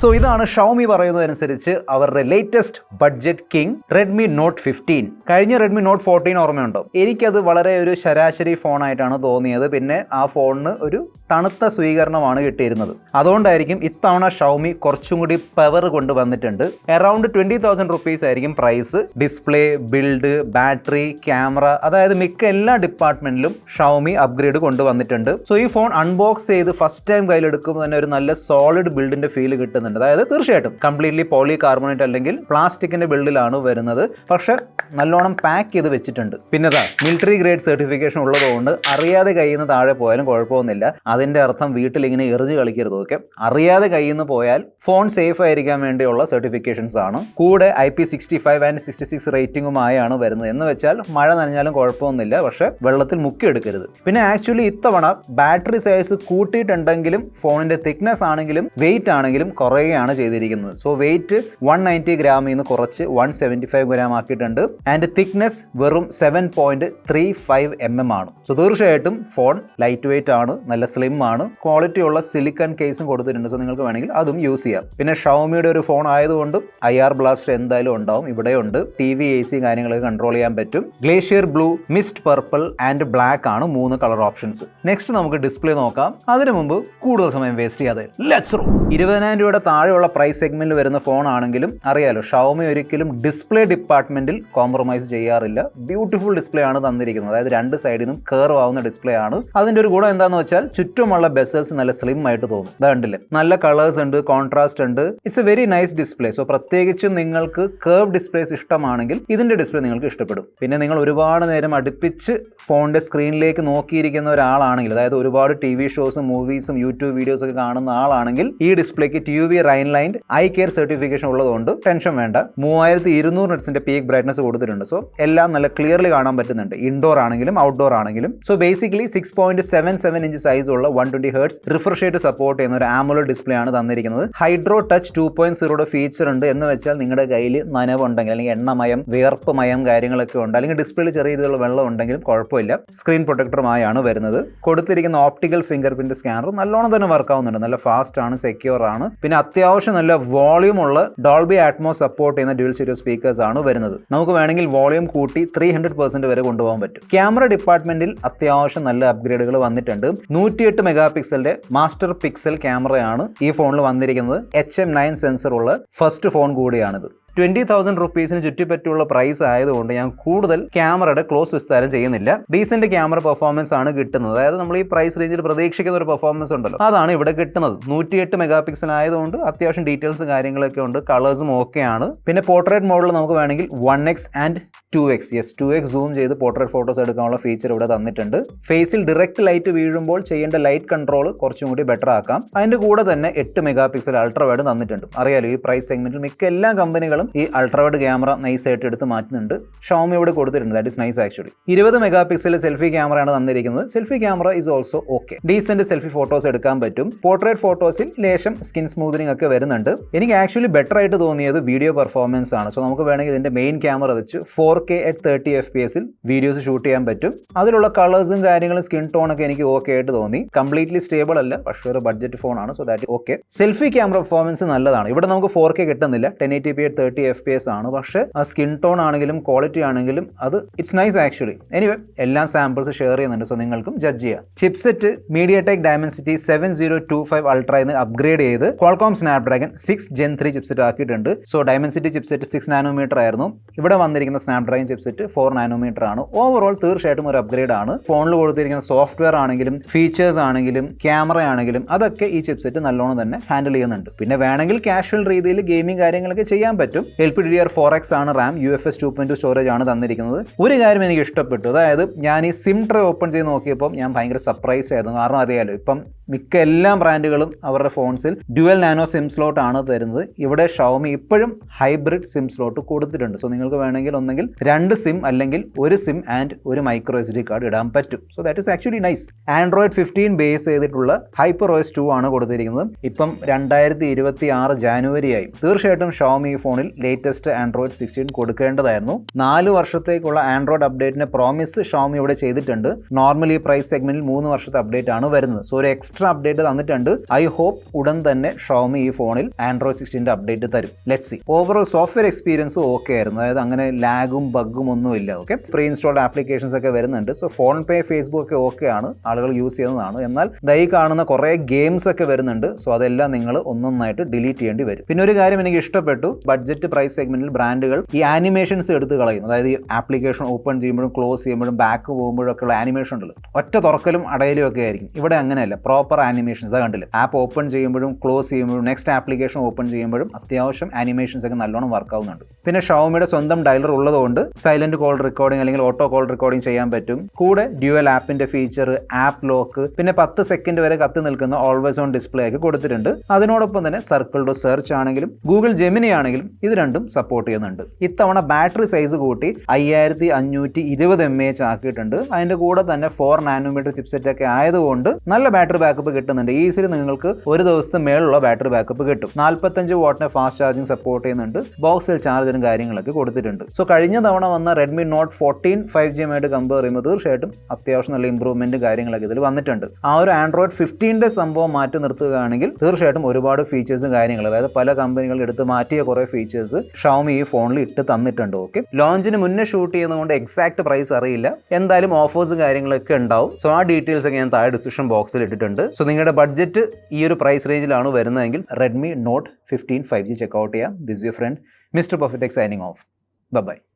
So ഇതാണ് Xiaomi പറയുന്നതനുസരിച്ച് അവരുടെ latest budget king Redmi Note 15. കഴിഞ്ഞ റെഡ്മി നോട്ട് 14 ഓർമ്മയുണ്ടോ? എനിക്കത് വളരെ ഒരു ശരാശരി ഫോണായിട്ടാണ് തോന്നിയത്. പിന്നെ ആ ഫോണിന് ഒരു തണുത്ത സ്വീകരണമാണ് കിട്ടിയിരുന്നത്. അതുകൊണ്ടായിരിക്കും ഇത്തവണ ഷവോമി കുറച്ചും കൂടി പവർ കൊണ്ടുവന്നിട്ടുണ്ട്. അറൌണ്ട് 20,000 റുപ്പീസ് ആയിരിക്കും price. Display, build, battery, camera, അതായത് മിക്ക എല്ലാ ഡിപ്പാർട്ട്മെന്റിലും ഷവോമി അപ്ഗ്രേഡ് കൊണ്ടുവന്നിട്ടുണ്ട്. സോ ഈ ഫോൺ അൺബോക്സ് ചെയ്ത് ഫസ്റ്റ് ടൈം കയ്യിലെടുക്കുമ്പോൾ തന്നെ ഒരു നല്ല സോളിഡ് ബിൽഡിന്റെ ഫീൽ കിട്ടുന്നുണ്ട്. അതായത് തീർച്ചയായിട്ടും കംപ്ലീറ്റ്ലി പോളി കാർബണേറ്റ് അല്ലെങ്കിൽ പ്ലാസ്റ്റിക്കിന്റെ ബിൽഡിലാണ് വരുന്നത്. പക്ഷെ നല്ലോണം പാക്ക് ചെയ്ത് വെച്ചിട്ടുണ്ട്. പിന്നെ മിലിറ്ററി ഗ്രേഡ് സർട്ടിഫിക്കേഷൻ ഉള്ളതുകൊണ്ട് അറിയാതെ കയ്യിൽ നിന്ന് താഴെ പോയാലും കുഴപ്പമൊന്നുമില്ല. അതിന്റെ അർത്ഥം വീട്ടിൽ ഇങ്ങനെ എറിഞ്ഞ് കളിക്കരുത്. ഓക്കെ, അറിയാതെ കയ്യിൽ നിന്ന് പോയാൽ ഫോൺ സേഫ് ആയിരിക്കാൻ വേണ്ടിയുള്ള സർട്ടിഫിക്കേഷൻസ് ആണ്. കൂടെ IP65 and 66 റേറ്റിംഗുമായാണ് വരുന്നത്. എന്ന് വെച്ചാൽ മഴ നനഞ്ഞാലും കുഴപ്പമൊന്നുമില്ല, പക്ഷെ വെള്ളത്തിൽ മുക്കിയെടുക്കരുത്. പിന്നെ ആക്ച്വലി ഇത്തവണ ബാറ്ററി സൈസ് കൂട്ടിയിട്ടുണ്ടെങ്കിലും ഫോണിന്റെ തിക്നെസ് ആണെങ്കിലും വെയിറ്റ് ആണെങ്കിലും കുറയുകയാണ് ചെയ്തിരിക്കുന്നത്. സോ വെയിറ്റ് 190 ഗ്രാമിൽ നിന്ന് കുറച്ച് 175 ഗ്രാം ആക്കിയിട്ടുണ്ട്. ആൻഡ് തിക്നെസ് വെറും 7.35 mm ആണ്. സോ തീർച്ചയായിട്ടും ഫോൺ ലൈറ്റ് വെയിറ്റ് ആണ്, നല്ല സ്ലിം ആണ്. ക്വാളിറ്റി ഉള്ള സിലിക്കൺ കേസും കൊടുത്തിട്ടുണ്ട്. സോ നിങ്ങൾക്ക് വേണമെങ്കിൽ അതും യൂസ് ചെയ്യാം. പിന്നെ ഷവോമിയുടെ ഒരു ഫോൺ ആയതുകൊണ്ട് IR ബ്ലാസ്റ്റർ എന്തായാലും ഉണ്ടാവും. ഇവിടെയുണ്ട്. TV, AC കാര്യങ്ങളൊക്കെ കൺട്രോൾ ചെയ്യാൻ പറ്റും. Glacier blue, mist purple and black ആണ് 3 കളർ ഓപ്ഷൻസ്. നെക്സ്റ്റ് നമുക്ക് ഡിസ്പ്ലേ നോക്കാം. അതിനു മുമ്പ് കൂടുതൽ സമയം വേസ്റ്റ് ചെയ്യാതെ ലെറ്റ്സ് റോ. 20,000 രൂപയുടെ താഴെയുള്ള പ്രൈസ് സെഗ്മെന്റിൽ വരുന്ന ഫോൺ ആണെങ്കിലും അറിയാലോ, ഷവോമി ഒരിക്കലും ഡിസ്പ്ലേ ഡിപ്പാർട്ട്മെന്റിൽ കോംപ്രമൈസ് ചെയ്യാറില്ല. ബ്യൂട്ടിഫുൾ ഡിസ്പ്ലേ ആണ് തന്നിരിക്കുന്നത്. അതായത് രണ്ട് സൈഡിൽ നിന്നും കർവ് ആവുന്ന ഡിസ്പ്ലേ ആണ്. അതിന്റെ ഒരു ഗുണം എന്താണെന്ന് വെച്ചാൽ ചുറ്റുമുള്ള ബെസൽസ് നല്ല സ്ലിം ആയിട്ട് തോന്നും. കണ്ടില്ലേ, നല്ല കളേഴ്സ് ഉണ്ട്, കോൺട്രാസ്റ്റ് ഉണ്ട്. It's A very nice display. So പ്രത്യേകിച്ചും നിങ്ങൾക്ക് കർവ് ഡിസ്പ്ലേസ് ഇഷ്ടമാണെങ്കിൽ ഇതിന്റെ ഡിസ്പ്ലേ നിങ്ങൾക്ക് ഇഷ്ടപ്പെടും. പിന്നെ നിങ്ങൾ ഒരുപാട് നേരം അടുപ്പിച്ച് ഫോണിന്റെ സ്ക്രീനിലേക്ക് നോക്കിയിരിക്കുന്ന ഒരാളാണെങ്കിൽ, അതായത് ഒരുപാട് TV ഷോസും മൂവീസും യൂട്യൂബ് വീഡിയോസ് ഒക്കെ കാണുന്ന ആളാണെങ്കിൽ ഈ ഡിസ്പ്ലേക്ക് TUV റൈൻലൈൻഡ് ഐ കെയർ സർട്ടിഫിക്കേഷൻ ഉള്ളതുകൊണ്ട് ടെൻഷൻ വേണ്ട. 3200 നിറ്റ്സിന്റെ പീക്ക് ബ്രൈറ്റ്നസ് കൊടുത്തിട്ടുണ്ട്. സോ എല്ലാം നല്ല ക്ലിയർലി കാണാൻ പറ്റുന്നുണ്ട്, ഇൻഡോർ ആണെങ്കിലും ഔട്ട്ഡോർ ആണെങ്കിലും. സോ ബേസിക്കലി 6.77 ഇഞ്ച് സൈസ് ഉള്ള 120 Hz റിഫ്രഷ് റേറ്റ് സപ്പോർട്ട് ചെയ്യുന്ന ഒരു AMOLED ഡിസ്പ്ലേ ആണ് തന്നിരിക്കുന്നത്. ഹൈഡ്രോ ടച്ച് 2.0 ഫീച്ചർ ഉണ്ട്. എന്ന് വെച്ചാൽ നിങ്ങളുടെ കയ്യിൽ നനവുണ്ടെങ്കിൽ അല്ലെങ്കിൽ എണ്ണമയം, വിയർപ്പ് മയം കാര്യങ്ങളൊക്കെ ഉണ്ട്, അല്ലെങ്കിൽ ഡിസ്പ്ലേയിൽ ചെറിയ രീതിയിലുള്ള വെള്ളം ഉണ്ടെങ്കിലും കുഴപ്പമില്ല. സ്ക്രീൻ പ്രൊട്ടക്ടറുമായാണ് വരുന്നത്. കൊടുത്തിരിക്കുന്ന ഓപ്റ്റിക്കൽ ഫിംഗർ പ്രിന്റ് സ്കാനർ നല്ലോണം തന്നെ വർക്ക് ആവുന്നുണ്ട്. നല്ല ഫാസ്റ്റ് ആണ്, സെക്യൂർ ആണ്. പിന്നെ അത്യാവശ്യം നല്ല വോളിയം ഉള്ള ഡോൾബി ആറ്റ്മോസ് സപ്പോർട്ട് ചെയ്യുന്ന ഡ്യുവൽ സ്റ്റീരിയോ സ്പീക്കേഴ്സ് ആണ് വരുന്നത്. നമുക്ക് വേണമെങ്കിൽ വോളിയം കൂട്ടി 300% വരെ കൊണ്ടുപോകാൻ പറ്റും. ക്യാമറ ഡിപ്പാർട്ട്മെന്റിൽ അത്യാവശ്യം നല്ല അപ്ഗ്രേഡുകൾ വന്നിട്ടുണ്ട്. 108 മെഗാ പിക്സലിന്റെ മാസ്റ്റർ പിക്സൽ ക്യാമറയാണ് ഈ ഫോണിൽ വന്നിരിക്കുന്നത്. HM9 സെൻസർ ഉള്ള ഫസ്റ്റ് ഫോൺ കൂടിയാണിത്. 20,000 റുപ്പീസിന് ചുറ്റിപ്പറ്റിയുള്ള പ്രൈസ് ആയതുകൊണ്ട് ഞാൻ കൂടുതൽ ക്യാമറയുടെ ക്ലോസ് വിസ്താരം ചെയ്യുന്നില്ല. ഡീസന്റ് ക്യാമറ പെർഫോമൻസ് ആണ് കിട്ടുന്നത്. അതായത് നമ്മൾ ഈ പ്രൈസ് റേഞ്ചിൽ പ്രതീക്ഷിക്കുന്ന ഒരു പെർഫോമൻസ് ഉണ്ടല്ലോ, അതാണ് ഇവിടെ കിട്ടുന്നത്. 108 മെഗാ പിക്സൽ ആയതുകൊണ്ട് അത്യാവശ്യം ഡീറ്റെയിൽസ് കാര്യങ്ങളൊക്കെ ഉണ്ട്. കളേഴ്സും ഓക്കെയാണ്. പിന്നെ പോർട്രേറ്റ് മോഡിൽ നമുക്ക് വേണമെങ്കിൽ 1x and 2x 2x zoom ചെയ്ത് പോർട്രേറ്റ് ഫോട്ടോസ് എടുക്കാനുള്ള ഫീച്ചർ ഇവിടെ തന്നിട്ടുണ്ട്. ഫേസിൽ ഡയറക്റ്റ് ലൈറ്റ് വീഴുമ്പോൾ ചെയ്യേണ്ട ലൈറ്റ് കൺട്രോൾ കുറച്ചും കൂടി ബെറ്റർ ആക്കാം. അതിന്റെ കൂടെ തന്നെ 8 മെഗാ പിക്സൽ അൾട്രാവൈഡ് തന്നിട്ടുണ്ട്. അറിയാലോ, ഈ പ്രൈസ് സെഗ്മെന്റിൽ മിക്ക എല്ലാ കമ്പനികളും ഈ അൾട്രാവൈഡ് ക്യാമറ നൈസ് ആയിട്ട് എടുത്ത് മാറ്റുന്നുണ്ട്. ഷവോമി ഇവിടെ കൊടുത്തിട്ടുണ്ട്. That is nice actually. 20 mega pixel selfie ക്യാമറയാണ് തന്നിരിക്കുന്നത്. Selfie camera is also okay. Decent selfie photos എടുക്കാൻ പറ്റും. പോർട്രേറ്റ് ഫോട്ടോസിൽ ലേശം സ്കിൻ സ്മൂത്തനിങ് ഒക്കെ വരുന്നുണ്ട്. എനിക്ക് ആക്ച്വലി ബെറ്റർ ആയിട്ട് തോന്നിയത് വീഡിയോ പെർഫോമൻസ് ആണ്. സോ നമുക്ക് വേണമെങ്കിൽ ഇതിന്റെ മെയിൻ ക്യാമറ വെച്ച് 4K at 30 FPS videos shoot ചെയ്യാൻ പറ്റും. അതിലുള്ള കളേഴ്സും കാര്യങ്ങളും സ്കിൻ ടോൺ ഒക്കെ എനിക്ക് ഓക്കെ ആയിട്ട് തോന്നി. കംപ്ലീറ്റ്ലി സ്റ്റേബിൾ അല്ല, പക്ഷേ ഒരു ബഡ്ജറ്റ് ഫോൺ ആണ്. So that okay. Selfie camera performance നല്ലതാണ്. ഇവിടെ നമുക്ക് 4K കിട്ടുന്നില്ല, 1080p at 30 FPS ആണ്. പക്ഷേ ആ സ്കിൻ ടോൺ ആണെങ്കിലും ക്വാളിറ്റി ആണെങ്കിലും അത് ഇറ്റ്സ് നൈസ് ആക്ച്വലി. എനിവേ എല്ലാ സാമ്പിൾസ് ഷെയർ ചെയ്യുന്നുണ്ട്. സോ നിങ്ങൾക്കും ജഡ്ജ് ചെയ്യാം. ചിപ്സെറ്റ് MediaTek Dimensity 7025 Ultra എന്ന് അപ്ഗ്രേഡ് ചെയ്ത് Qualcomm Snapdragon 6 Gen 3 ചിപ്സെറ്റ് ആക്കിയിട്ടുണ്ട്. സോ Dimensity ചിപ്സെറ്റ് 6 നാനോമീറ്റർ ആയിരുന്നു. ഇവിടെ വന്നിരിക്കുന്ന Snapdragon ചിപ്സെറ്റ് 4 നാനോമീറ്റർ ആണ്. ഓവറോൾ തീർച്ചയായിട്ടും ഒരു അപ്ഗ്രേഡ് ആണ്. ഫോണിൽ കൊടുത്തിരിക്കുന്ന സോഫ്റ്റ്വെയർ ആണെങ്കിലും ഫീച്ചേഴ്സ് ആണെങ്കിലും ക്യാമറ ആണെങ്കിലും അതൊക്കെ ഈ ചിപ്സെറ്റ് നല്ലോണം തന്നെ ഹാൻഡിൽ ചെയ്യുന്നുണ്ട്. പിന്നെ വേണമെങ്കിൽ കാഷ്വൽ രീതിയിൽ ഗെയിമിംഗ് കാര്യങ്ങളൊക്കെ ചെയ്യാൻ പറ്റും. LPDDR4X ആണ് റാം. UFS 2.2 സ്റ്റോറേജ് ആണ് തന്നിരിക്കുന്നത്. ഒരു കാര്യം എനിക്ക് ഇഷ്ടപ്പെട്ടു, അതായത് ഞാൻ ഈ സിം ട്രേ ഓപ്പൺ ചെയ്ത് നോക്കിയപ്പോൾ ഞാൻ ഭയങ്കര സർപ്രൈസ് ആയിരുന്നു. കാരണം അറിയാലോ, ഇപ്പം മിക്ക എല്ലാ ബ്രാൻഡുകളും അവരുടെ ഫോൺസിൽ ഡ്യുവൽ നാനോ സിം സ്ലോട്ട് ആണ് തരുന്നത്. ഇവിടെ ഷവോമി ഇപ്പോഴും ഹൈബ്രിഡ് സിം സ്ലോട്ട് കൊടുത്തിട്ടുണ്ട്. സോ നിങ്ങൾക്ക് വേണമെങ്കിൽ ഒന്നെങ്കിൽ 2 സിം അല്ലെങ്കിൽ 1 SIM and 1 micro SD card ഇടാൻ പറ്റും. So that is actually nice. Android 15 base ചെയ്തിട്ടുള്ള HyperOS 2 ആണ് കൊടുത്തിരിക്കുന്നത്. ഇപ്പം 2026 ജാനുവരി ആയി. തീർച്ചയായിട്ടും ഷവോമി ഈ ഫോണിൽ ലേറ്റസ്റ്റ് ആൻഡ്രോയിഡ് 16 കൊടുക്കേണ്ടതായിരുന്നു. 4 വർഷത്തേക്കുള്ള ആൻഡ്രോയിഡ് അപ്ഡേറ്റിന്റെ പ്രോമിസ് ഷവോമി ഇവിടെ ചെയ്തിട്ടുണ്ട്. നോർമലി പ്രൈസ് സെഗ്മെന്റിൽ 3 വർഷത്തെ അപ്ഡേറ്റ് ആണ് വരുന്നത്. സോ ഒരു എക്സ്ട്രാ എക്സ്ട്രാ അപ്ഡേറ്റ് തന്നിട്ടുണ്ട്. ഐ ഹോപ്പ് ഉടൻ തന്നെ ഷോമി ഈ ഫോണിൽ ആൻഡ്രോയിഡ് 16 അപ്ഡേറ്റ് തരും. Let's see. Overall software experience okay ആയിരുന്നു, അതായത് അങ്ങനെ ലാഗും ബഗ്ഗും ഒന്നുമില്ല. ഓക്കെ, പ്രീ ഇൻസ്റ്റാൾഡ് ആപ്ലിക്കേഷൻസ് ഒക്കെ വരുന്നുണ്ട്. സോ ഫോൺ പേ, ഫേസ്ബുക്ക് ഒക്കെ ഓക്കെ ആണ്, ആളുകൾ യൂസ് ചെയ്യുന്നതാണ്. എന്നാൽ ദൈ കാണുന്ന കുറേ ഗെയിംസ് ഒക്കെ വരുന്നുണ്ട്. സോ അതെല്ലാം നിങ്ങൾ ഒന്നൊന്നായിട്ട് ഡിലീറ്റ് ചെയ്യേണ്ടി വരും. പിന്നെ ഒരു കാര്യം എനിക്ക് ഇഷ്ടപ്പെട്ടു, ബഡ്ജറ്റ് പ്രൈസ് സെഗ്മെന്റിൽ ബ്രാൻഡുകൾ ഈ ആനിമേഷൻസ് എടുത്ത് കളയും. അതായത് ഈ ആപ്ലിക്കേഷൻ ഓപ്പൺ ചെയ്യുമ്പോഴും ക്ലോസ് ചെയ്യുമ്പോഴും ബാക്ക് പോകുമ്പോഴും ഒക്കെ ഉള്ള ആനിമേഷൻ ഉണ്ടല്ലോ, ഒറ്റ തുറക്കലും അടയലും ഒക്കെ ആയിരിക്കും. ഇവിടെ അങ്ങനെയല്ല, പ്രോപ്പർ ആനിമേഷൻസ് കണ്ടില്ല. ആപ്പ് ഓപ്പൺ ചെയ്യുമ്പോഴും ക്ലോസ് ചെയ്യുമ്പോഴും നെക്സ്റ്റ് ആപ്ലിക്കേഷൻ ഓപ്പൺ ചെയ്യുമ്പോഴും അത്യാവശ്യം ആനിമേഷൻസ് ഒക്കെ നല്ലോണം വർക്ക് ആവുന്നുണ്ട്. പിന്നെ ഷവോമിയുടെ സ്വന്തം ഡയലർ ഉള്ളതുകൊണ്ട് സൈലന്റ് കോൾ റെക്കോർഡിംഗ് അല്ലെങ്കിൽ ഓട്ടോ കോൾ റെക്കോർഡിംഗ് ചെയ്യാൻ പറ്റും. കൂടെ ഡ്യുവൽ ആപ്പിന്റെ ഫീച്ചർ, ആപ്പ് ലോക്ക്, പിന്നെ 10 സെക്കൻഡ് വരെ കത്തി നിൽക്കുന്ന ഓൾവേസ് ഓൺ ഡിസ്പ്ലേ ഒക്കെ കൊടുത്തിട്ടുണ്ട്. അതിനോടൊപ്പം തന്നെ സർക്കിൾ ടു സെർച്ച് ആണെങ്കിലും ഗൂഗിൾ ജെമിനി ആണെങ്കിലും ഇത് രണ്ടും സപ്പോർട്ട് ചെയ്യുന്നുണ്ട്. ഇത്തവണ ബാറ്ററി സൈസ് കൂട്ടി 5520 mAh ആക്കിയിട്ടുണ്ട്. അതിന്റെ കൂടെ തന്നെ 4 നാനോമീറ്റർ ചിപ്സെറ്റ് ഒക്കെ ആയതുകൊണ്ട് നല്ല ബാറ്ററി ബാക്കപ്പ് കിട്ടുന്നുണ്ട്. ഈസിലി നിങ്ങൾക്ക് ഒരു ദിവസത്തെ മേലുള്ള ബാറ്ററി ബാക്കപ്പ് കിട്ടും. 45 വാട്ടിന്റെ ഫാസ്റ്റ് ചാർജിങ് സപ്പോർട്ട് ചെയ്യുന്നുണ്ട്. ബോക്സിൽ ചാർജറും കാര്യങ്ങളൊക്കെ കൊടുത്തിട്ടുണ്ട്. സോ കഴിഞ്ഞ തവണ വന്ന റെഡ്മി നോട്ട് 14 5G ആയിട്ട് കമ്പയർ ചെയ്യുമ്പോൾ തീർച്ചയായിട്ടും അത്യാവശ്യം നല്ല ഇമ്പ്രൂവ്മെന്റ് കാര്യങ്ങളൊക്കെ ഇതിൽ വന്നിട്ടുണ്ട്. ആ ഒരു ആൻഡ്രോയിഡ് 15ന്റെ സംഭവം മാറ്റി നിർത്തുകയാണെങ്കിൽ തീർച്ചയായിട്ടും ഒരുപാട് ഫീച്ചേഴ്സും കാര്യങ്ങളും, അതായത് പല കമ്പനികൾ എടുത്ത് മാറ്റിയ കുറേ ഫീച്ചേഴ്സ് ഷവോമി ഈ ഫോണിൽ ഇട്ട് തന്നിട്ടുണ്ട്. ഓക്കെ, ലോഞ്ചിന് മുന്നേ ഷൂട്ട് ചെയ്യുന്നതുകൊണ്ട് എക്സാക്ട് പ്രൈസ് അറിയില്ല, എന്തായാലും ഓഫേഴ്സും കാര്യങ്ങളൊക്കെ ഉണ്ടാവും. സോ ആ ഡീറ്റെയിൽസ് ഒക്കെ ഞാൻ താഴെ ഡിസ്ക്രിപ്ഷൻ ബോക്സിൽ ഇട്ടിട്ടുണ്ട്. സോ നിങ്ങളുടെ ബഡ്ജറ്റ് ഈ ഒരു പ്രൈസ് റേഞ്ചിലാണ് വരുന്നതെങ്കിൽ റെഡ്മി നോട്ട് 15 5G ചെക്കൗട്ട് ചെയ്യാം. This your friend mister perfect signing off. By.